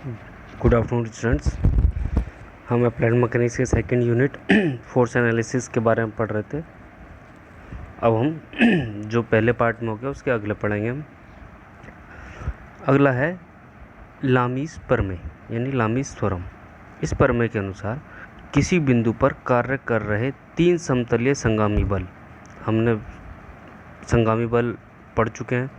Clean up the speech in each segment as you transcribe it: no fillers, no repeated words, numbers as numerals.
Good afternoon students. हम applied mechanics के second unit force analysis के बारे में पढ़ रहे थे। अब हम जो पहले पार्ट में हो गया उसके अगले पढ़ेंगे हम। अगला है लामीस प्रमेय यानी लामीस थ्योरम। इस प्रमेय के अनुसार किसी बिंदु पर कार्य कर रहे तीन समतलीय संगामी बल, हमने संगामी बल पढ़ चुके हैं,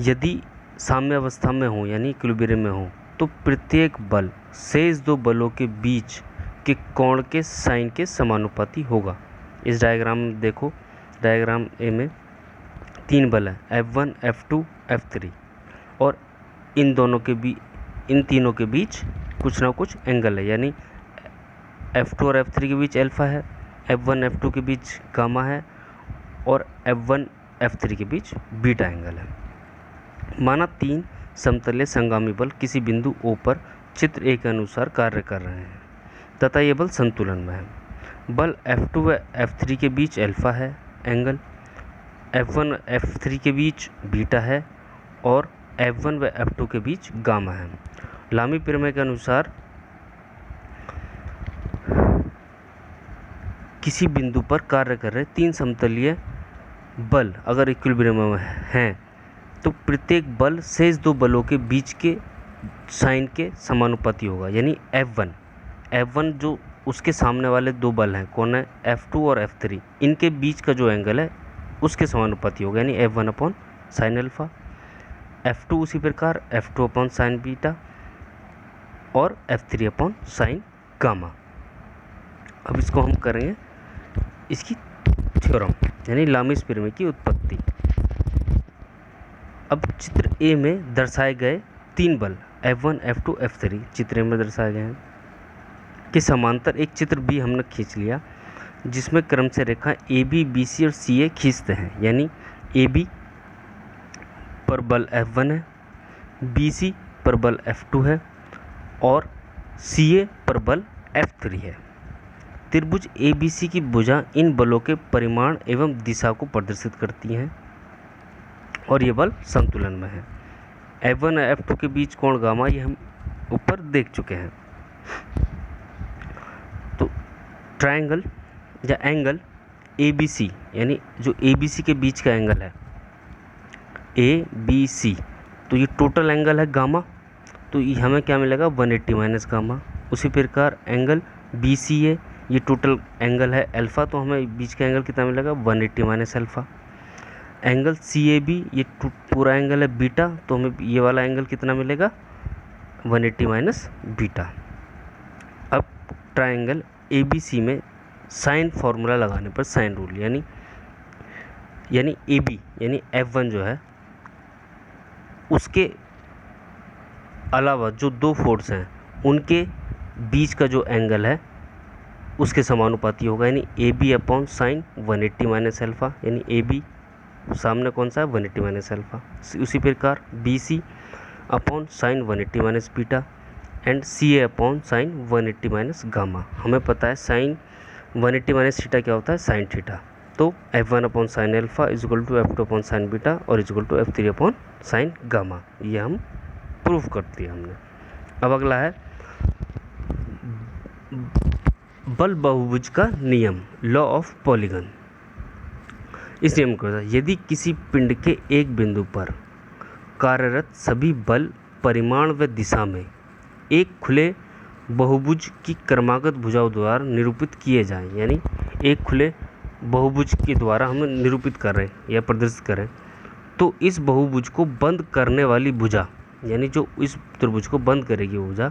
यदि साम्य अवस्था में हो यानी इक्विलिब्रियम में हो तो प्रत्येक बल शेष दो बलों के बीच के कोण के साइन के समानुपाती होगा। इस डायग्राम में देखो, डायग्राम ए में तीन बल हैं F1, F2, F3 और इन तीनों के बीच कुछ ना कुछ एंगल है, यानी F2 और F3 के बीच अल्फा है, F1 F2 के बीच गामा है और F1 F3 के बीच बीटा एंगल है। माना तीन समतलीय संगामी बल किसी बिंदु O पर चित्र A के अनुसार कार्य कर रहे हैं तथा ये बल संतुलन में है। बल F2 व F3 के बीच अल्फा है एंगल, F1 व F3 के बीच बीटा है और F1 व F2 के बीच गामा है। लामी प्रमेय के अनुसार किसी बिंदु पर कार्य कर रहे तीन समतलीय बल अगर इक्विलिब्रियम में हैं तो प्रत्येक बल शेष दो बलों के बीच के साइन के समानुपाती होगा, यानी F1 जो उसके सामने वाले दो बल हैं, कौन है, F2 और F3, इनके बीच का जो एंगल है उसके समानुपाती होगा, यानी F1 upon sine alpha, F2 उसी प्रकार F2 अपॉन साइन बीटा और F3 अपॉन साइन गामा। अब इसको हम करेंगे इसकी थ्योरम यानी लामीस प्रमेय की उत्पत्ति। अब चित्र ए में दर्शाए गए तीन बल F1, F2, F3 चित्र में दर्शाए गए हैं कि समांतर एक चित्र B हमने खींच लिया जिसमें क्रम से रेखा AB, BC और CA खींचते हैं, यानी AB पर बल F1 है, BC पर बल F2 है और CA पर बल F3 है। त्रिभुज ABC की भुजा इन बलों के परिमाण एवं दिशा को प्रदर्शित करती हैं और ये बल संतुलन में है। F1 और F2 के बीच कोण गामा ये हम ऊपर देख चुके हैं। तो ट्रायंगल या एंगल ABC यानी जो ABC के बीच का एंगल है ABC, तो ये टोटल एंगल है गामा, तो ये हमें क्या मिलेगा 180 माइनस गामा। उसी प्रकार एंगल BCA ये टोटल एंगल है अल्फा, तो हमें बीच का एंगल कितना मिलेगा 180 माइनस अल्फा। एंगल CAB ये पूरा एंगल है बीटा, तो हमें ये वाला एंगल कितना मिलेगा 180 माइनस बीटा। अब ट्रायंगल ABC में साइन फार्मूला लगाने पर साइन रूल यानी AB यानी F1 जो है उसके अलावा जो दो फोर्स हैं उनके बीच का जो एंगल है उसके समानुपाती होगा, यानी AB upon sine 180 minus alpha, यानी AB सामने कौन सा है 180 माइनस अल्फा। उसी प्रकार BC upon sine 180 minus beta and CA upon sine 180 minus gamma. हमें पता है साइन 180 माइनस थीटा क्या होता है साइन थीटा, तो F1 upon sine alpha is equal to F2 upon sine beta और is equal to F3 upon sine gamma. ये हम प्रूफ कर दिया हमने। अब अगला है बल बहुभुज का नियम, लॉ ऑफ पॉलीगन। इस नियम के अनुसार यदि किसी पिंड के एक बिंदु पर कार्यरत सभी बल परिमाण व दिशा में एक खुले बहुभुज की क्रमागत भुजाओं द्वारा निरूपित किए जाएं, यानी एक खुले बहुभुज के द्वारा हम निरूपित कर रहे हैं या प्रदर्शित करें, तो इस बहुभुज को बंद करने वाली भुजा यानी जो इस त्रिभुज को बंद करेगी वो भुजा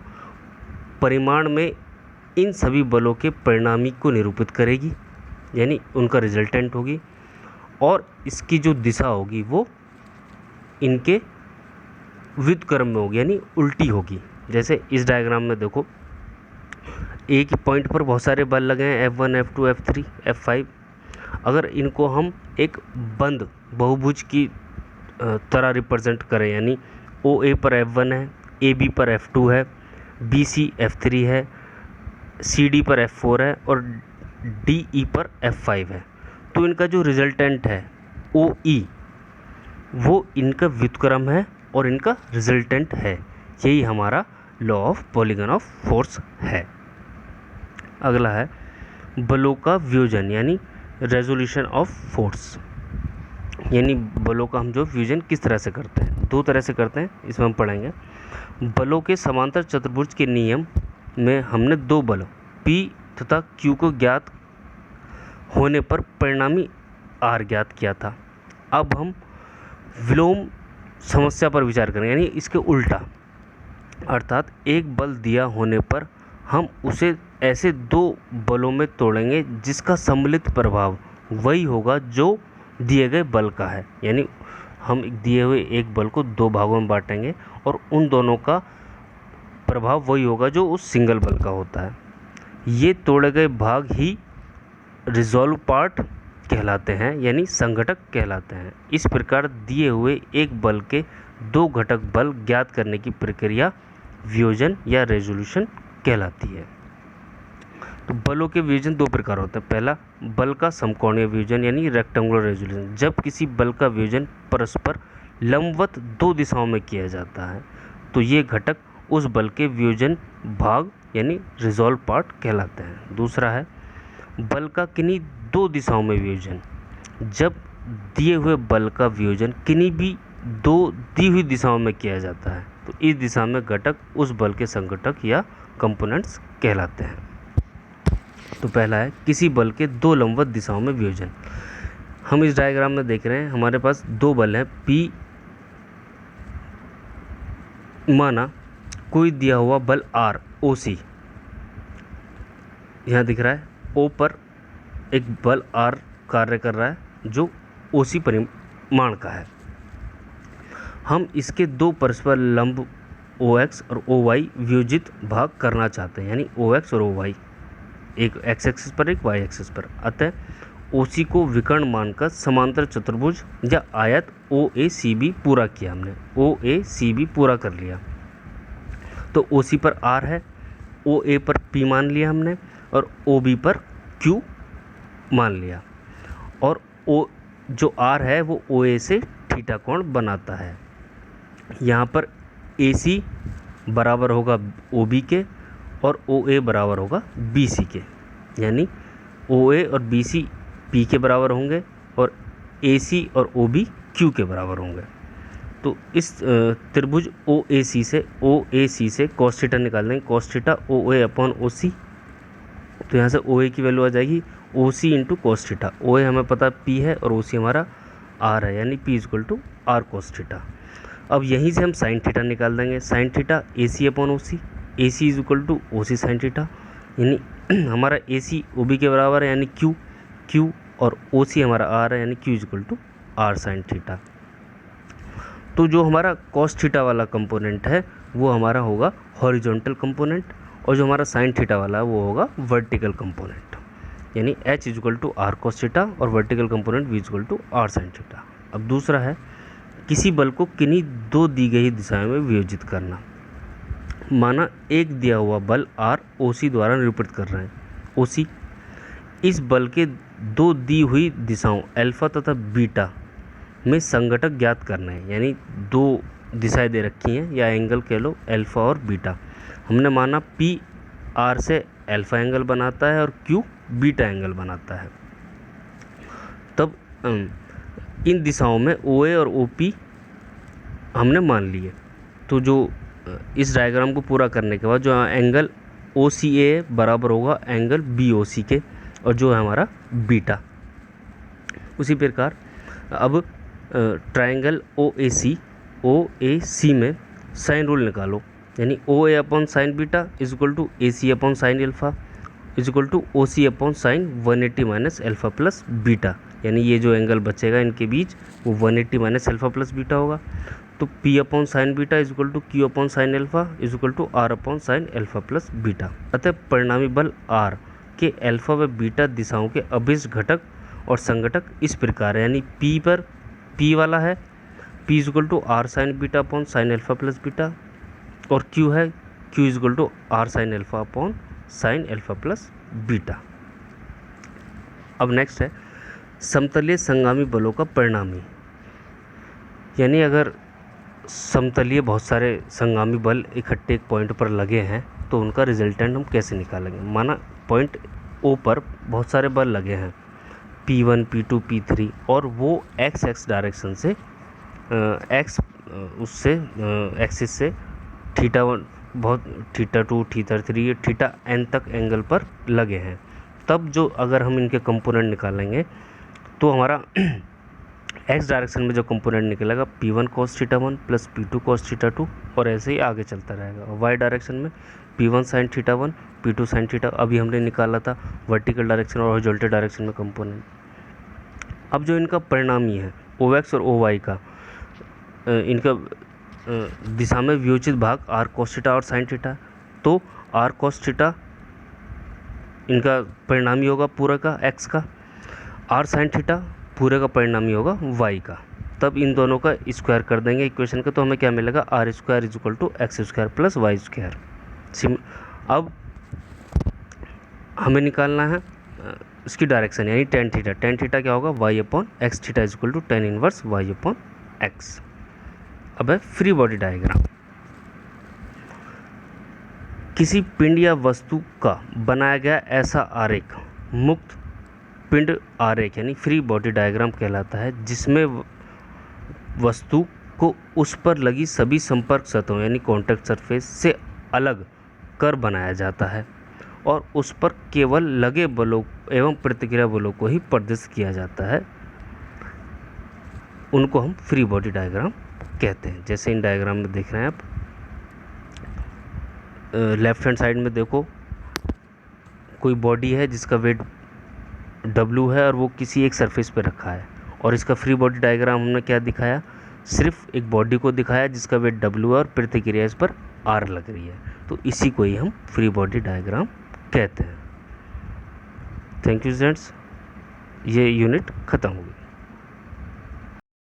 परिमाण में इन सभी बलों के परिणामी को निरूपित करेगी, यानी उनका रिजल्टेंट होगी, और इसकी जो दिशा होगी वो इनके व्युत्क्रम में होगी यानी उल्टी होगी। जैसे इस डायग्राम में देखो, एक ही पॉइंट पर बहुत सारे बल लगे हैं F1, F2, F3, F5। अगर इनको हम एक बंद बहुभुज की तरह रिप्रेजेंट करें, यानी OA पर F1 है, AB पर F2 है, BC F3 है, CD पर F4 है और DE पर F5 है, तो इनका जो रिजल्टेंट है OE वो इनका व्युत्क्रम है और इनका रिजल्टेंट है, यही हमारा law of polygon of force है। अगला है बलों का वियोजन यानी रेजोल्यूशन ऑफ फोर्स, यानी बलों का हम जो वियोजन किस तरह से करते हैं, दो तरह से करते हैं, इसमें हम पढ़ेंगे। बलों के समांतर चतुर्भुज के नियम में हमने दो बलों P तथा Q को ज्ञात होने पर परिणामी R ज्ञात किया था। अब हम विलोम समस्या पर विचार करें, यानी इसके उल्टा, अर्थात एक बल दिया होने पर हम उसे ऐसे दो बलों में तोड़ेंगे जिसका सम्मिलित प्रभाव वही होगा जो दिए गए बल का है। यानी हम दिए हुए एक बल को दो भागों में बांटेंगे और उन दोनों का प्रभाव वही होगा जो उस सिंगल बल का होता है। ये तोड़े गए भाग ही रिजॉल्व पार्ट कहलाते हैं, यानी संघटक कहलाते हैं। इस प्रकार दिए हुए एक बल के दो घटक बल ज्ञात करने की प्रक्रिया वियोजन या रेजोल्यूशन कहलाती है। तो बलों के वियोजन दो प्रकार होते हैं। पहला, बल का समकोणीय वियोजन यानी रेक्टेंगुलर रेजोल्यूशन, जब किसी बल का वियोजन परस्पर लंबवत दो दिशाओं में किया जाता है तो ये घटक उस बल के वियोजन भाग यानी रिजॉल्व पार्ट कहलाते हैं। दूसरा है बल का किन्हीं दो दिशाओं में वियोजन, जब दिए हुए बल का वियोजन किन्हीं भी दो दी हुई दिशाओं में किया जाता है तो इस दिशा में घटक उस बल के संघटक या कंपोनेंट्स कहलाते हैं। तो पहला है किसी बल के दो लंबवत दिशाओं में वियोजन। हम इस डायग्राम में देख रहे हैं हमारे पास दो बल हैं P, माना कोई दिया हुआ बल R OC, यहाँ दिख रहा है O पर एक बल R कार्य कर रहा है जो OC परिमाण का है। हम इसके दो परस्पर लंब OX और OY वियोजित भाग करना चाहते हैं, यानी OX और OY, एक x एक्सिस पर एक y एक्सिस पर। अतः OC को विकर्ण मानकर समांतर चतुर्भुज या आयत OACB पूरा किया हमने, OACB पूरा कर लिया। तो OC पर R है, OA पर P मान लिया हमने और OB पर Q मान लिया, और O जो R है वो OA से थीटा कोण बनाता है। यहाँ पर AC बराबर होगा OB के और OA बराबर होगा BC के, यानी OA और BC P के बराबर होंगे और AC और OB Q के बराबर होंगे। तो इस त्रिभुज OAC से cos थीटा निकाल देंगे, cos theta OA upon OC। तो यहाँ से OA की वैल्यू आ जाएगी OC into cos theta. OA हमें पता P है और OC हमारा R है, यानी P equal to R cos theta. अब यहीं से हम साइन थीटा निकाल देंगे, sine theta AC upon OC, AC is equal to OC sine theta, यानी हमारा AC OB के बराबर है यानी Q और OC हमारा R है यानी Q is equal to R sine theta. तो जो हमारा cos थीटा वाला कंपोनेंट है वो हमारा होगा हॉरिजॉन्टल कंपोनेंट और जो हमारा साइन थीटा वाला है वो होगा वर्टिकल कंपोनेंट, यानी H is equal to R cos theta और vertical component V is equal to R sine theta. अब दूसरा है किसी बल को किन्हीं दो दी गई दिशाओं में वियोजित करना। माना एक दिया हुआ बल R OC द्वारा निरूपित कर रहे हैं, OC इस बल के दो दी हुई दिशाओं अल्फा तथा बीटा में संघटक ज्ञात करना है, यानी दो दिशाएं दे रखी हैं या एंगल कह लो अल्फा और बीटा। हमने माना P R से अल्फा एंगल बनाता है और Q बीटा एंगल बनाता है। तब इन दिशाओं में OA और OP हमने मान लिए। तो जो इस डायग्राम को पूरा करने के बाद जो एंगल OCA बराबर होगा एंगल BOC के और जो है हमारा बीटा। उसी प्रकार अब ट्रायंगल OAC में साइन रूल निकालो, यानी OA upon sine beta is equal to AC upon sine alpha is equal to OC upon sine 180 minus alpha plus beta, यानी ये जो एंगल बचेगा इनके बीच वो 180 माइनस अल्फा प्लस बीटा होगा। तो P upon sine beta is equal to Q upon sine alpha is equal to R upon sine alpha plus beta. अतः परिणामी बल R के अल्फा व बीटा दिशाओं के अभिष्ट घटक और संघटक इस प्रकार है, यानी P पर P वाला है P is equal to R sine beta upon sine alpha plus beta और Q है Q is equal to R sine alpha upon sine alpha plus beta. अब नेक्स्ट है समतलीय संगामी बलों का परिणामी, यानी अगर समतलीय बहुत सारे संगामी बल इकट्ठे एक पॉइंट पर लगे हैं तो उनका रिजल्टेंट हम कैसे निकालेंगे। माना पॉइंट ओ पर बहुत सारे बल लगे हैं P1, P2, P3 और वो एक्स डायरेक्शन से एक्स उससे एक्सिस से θ1 बहुत θ2, θ3 θn तक एंगल पर लगे हैं। तब जो अगर हम इनके कंपोनेंट निकालेंगे तो हमारा एक्स डायरेक्शन में जो कंपोनेंट निकलेगा P1 cos θ1 plus P2 cos θ2 और ऐसे ही आगे चलता रहेगा। वाई डायरेक्शन में P1 sin θ1 P2 sin θ, अभी हमने निकाला था वर्टिकल डायरेक्शन और हॉरिजॉन्टल डायरेक्शन में कंपोनेंट। अब जो इनका परिणामी है OX और OY का इनका दिशा में व्योचित भाग r cos θ और sin θ, तो r cos θ इनका परिणामी होगा पूरा का x का, r sin θ पूरे का परिणामी होगा y का। तब इन दोनों का स्क्वायर कर देंगे इक्वेशन का, तो हमें क्या मिलेगा r square is equal to X square plus Y square. अब हमें निकालना है इसकी डायरेक्शन यानी tan θ। tan θ क्या होगा y upon x θ is equal to tan inverse y upon x. अब है फ्री बॉडी डायग्राम। किसी पिंड या वस्तु का बनाया गया ऐसा आरेख मुक्त पिंड आरेख यानी फ्री बॉडी डायग्राम कहलाता है, जिसमें वस्तु को उस पर लगी सभी संपर्क सतहों यानी कॉन्टैक्ट सरफेस से अलग कर बनाया जाता है और उस पर केवल लगे बलों एवं प्रतिक्रिया बलों को ही प्रदर्शित किया जाता है। उनको हम फ्री बॉडी डायग्राम कहते हैं। जैसे इन डायग्राम में देख रहे हैं आप, लेफ्ट हैंड साइड में देखो कोई बॉडी है जिसका वेट W है और वो किसी एक सरफेस पे रखा है, और इसका फ्री बॉडी डायग्राम हमने क्या दिखाया, सिर्फ एक बॉडी को दिखाया जिसका वेट W है और प्रतिक्रिया इस पर R लग रही है, तो इसी को ही हम फ्री बॉडी डायग्राम कहते हैं। थैंक यू स्टूडेंट्स, ये यूनिट ख़त्म हो गई।